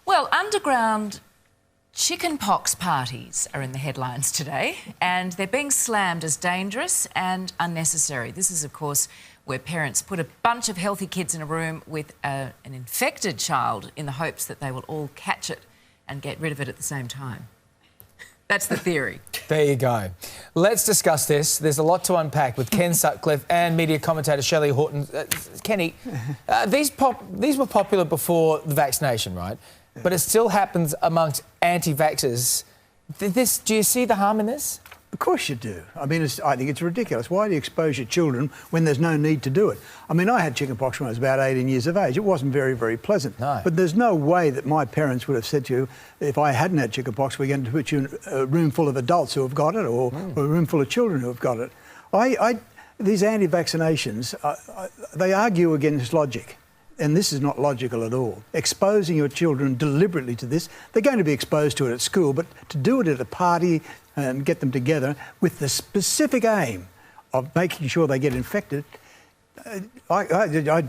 Well, underground chickenpox parties are in the headlines today, and they're being slammed as dangerous and unnecessary. This is, of course, where parents put a bunch of healthy kids in a room with an infected child in the hopes that they will all catch it and get rid of it at the same time. That's the theory. There you go. Let's discuss this. There's a lot to unpack with Ken Sutcliffe and media commentator Shelly Horton. Kenny, these were popular before the vaccination, right? But it still happens amongst anti-vaxxers. Do you see the harm in this? Of course you do. I mean, I think it's ridiculous. Why do you expose your children when there's no need to do it? I mean, I had chickenpox when I was about 18 years of age. It wasn't very, very pleasant. No. But there's no way that my parents would have said to you, if I hadn't had chickenpox, we're going to put you in a room full of adults who have got it or a room full of children who have got it. These anti-vaccinations, they argue against logic. And this is not logical at all. Exposing your children deliberately to this, they're going to be exposed to it at school, but to do it at a party and get them together with the specific aim of making sure they get infected, I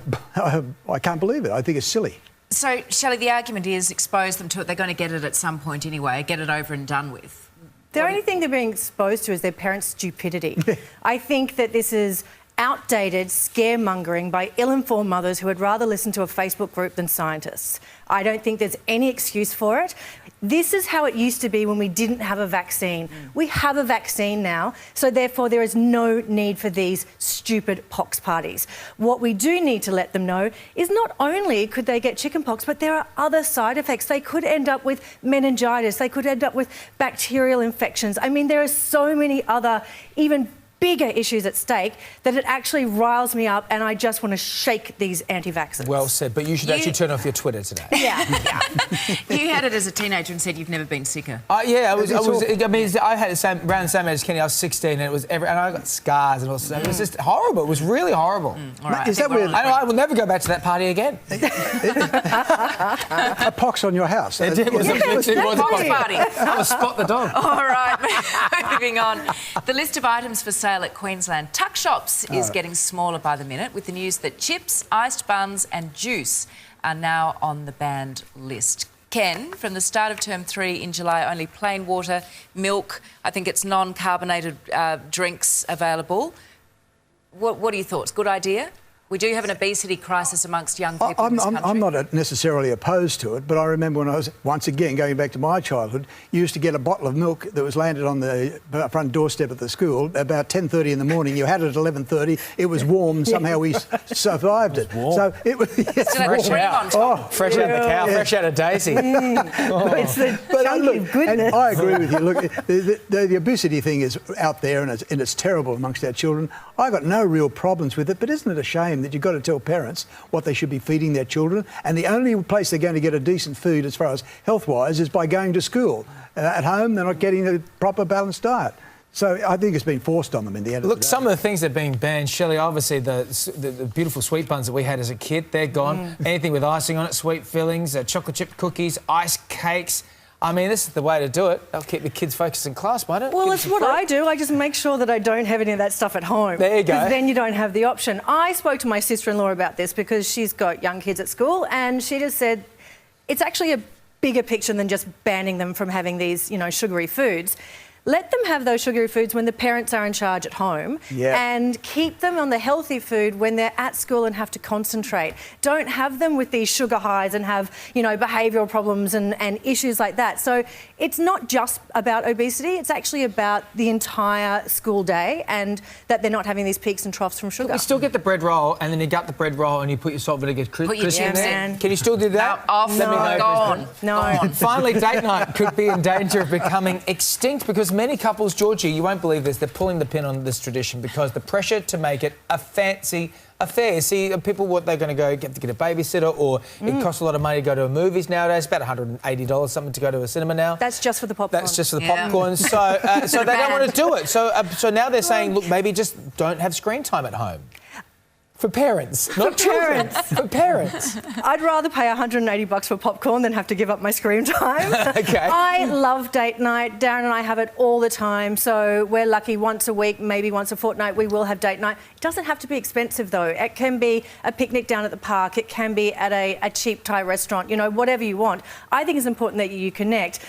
can't believe it. I think it's silly. So, Shelley, the argument is expose them to it. They're going to get it at some point anyway, get it over and done with. The only thing they're being exposed to is their parents' stupidity. I think that this is outdated scaremongering by ill-informed mothers who would rather listen to a Facebook group than scientists. I don't think there's any excuse for it. This is how it used to be when we didn't have a vaccine. We have a vaccine now, so therefore there is no need for these stupid pox parties. What we do need to let them know is not only could they get chickenpox, but there are other side effects. They could end up with meningitis. They could end up with bacterial infections. I mean, there are so many other, even bigger issues at stake that it actually riles me up, and I just want to shake these anti-vaxxers. Well said, but you should actually turn off your Twitter today. Yeah. You had it as a teenager and said you've never been sicker. Yeah, I had it around the same age as Kenny. I was 16 and and I got scars and all that. It was just horrible. It was really horrible. All right, Is that weird? I will never go back to that party again. A pox on your house. It was a Pox party. I was Spot the dog. All right, moving on. The list of items for sale at Queensland tuckshops is getting smaller by the minute, with the news that chips, iced buns and juice are now on the banned list. Ken, from the start of term 3 in July, only plain water, milk, I think it's non-carbonated drinks available. What are your thoughts? Good idea? We do have an obesity crisis amongst young people in this country. I'm not necessarily opposed to it, but I remember when I was, once again, going back to my childhood, you used to get a bottle of milk that was landed on the front doorstep of the school about 10:30 in the morning. You had it at 11:30. It was warm. Somehow we survived it. So it was fresh out. Fresh out of the cow, fresh out of Daisy. It's the chunky of goodness. And I agree with you. Look, the obesity thing is out there and it's terrible amongst our children. I got no real problems with it, but isn't it a shame that you've got to tell parents what they should be feeding their children, and the only place they're going to get a decent food as far as health-wise is by going to school. At home, they're not getting a proper balanced diet. So I think it's been forced on them in the end of the day. Some of the things that are being banned, Shelley, obviously the beautiful sweet buns that we had as a kid, they're gone. Anything with icing on it, sweet fillings, chocolate chip cookies, ice cakes. I mean, this is the way to do it. They'll keep the kids focused in class, won't it? Well, it's what I do. I just make sure that I don't have any of that stuff at home. There you go. Because then you don't have the option. I spoke to my sister-in-law about this because she's got young kids at school, and she just said it's actually a bigger picture than just banning them from having these, sugary foods. Let them have those sugary foods when the parents are in charge at home, and keep them on the healthy food when they're at school and have to concentrate. Don't have them with these sugar highs and have, behavioural problems and issues like that. So it's not just about obesity, it's actually about the entire school day, and that they're not having these peaks and troughs from sugar. But we still get the bread roll, and then you gut the bread roll and you put your salt, vinegar, crisp in there. Can you still do that? No. Finally, date night could be in danger of becoming extinct because many couples, Georgie, you won't believe this, they're pulling the pin on this tradition because the pressure to make it a fancy affair. See, people, what they're going to get a babysitter, or it costs a lot of money to go to a movies nowadays, about $180 something to go to a cinema now. That's just for the popcorn. That's just for the popcorn. So they don't want to do it. So now they're saying, look, maybe just don't have screen time at home. For parents, not parents. children. For parents. I'd rather pay $180 for popcorn than have to give up my screen time. Okay. I love date night. Darren and I have it all the time, so we're lucky once a week, maybe once a fortnight, we will have date night. It doesn't have to be expensive, though. It can be a picnic down at the park. It can be at a cheap Thai restaurant, you know, whatever you want. I think it's important that you connect.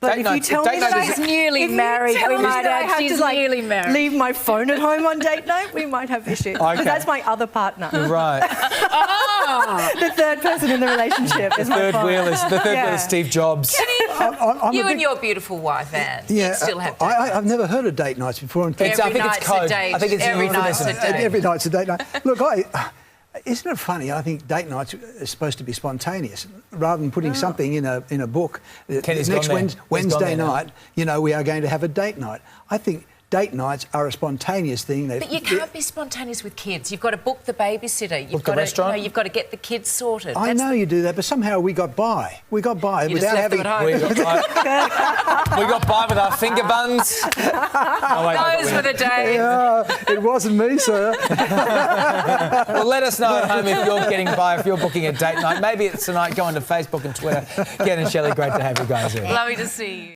But Date if night- you tell date me night that is- I'm newly married, we might add. She's newly married. leave my phone at home on date night, we might have issues. Okay. Because that's my other partner. Right. The third person in the relationship is my Third phone. wheel is Yeah. Steve Jobs. I'm You a and bit- your beautiful wife, Anne, Yeah, still have date I've never heard of date nights before. It's, I Every think it's night's a code. date. I think it's Every a night's a euphemism. date. Every night's a date night. Look, isn't it funny? I think date nights are supposed to be spontaneous, rather than putting something in a book. Kenny's Next gone there. He's Wednesday gone there now. night, you know, we are going to have a date night. I think date nights are a spontaneous thing. But you can't be spontaneous with kids. You've got to book the babysitter. You've Book the got to, restaurant? you've got to get the kids sorted. I know you do that, but somehow we got by. We got by You just without left them having. at home. We got by with our finger buns. Oh, wait, Those were the days. Yeah, it wasn't me, sir. Well, let us know at home if you're getting by, if you're booking a date night. Maybe it's tonight. Go onto Facebook and Twitter. Ken and Shelly, great to have you guys here. Lovely to see you.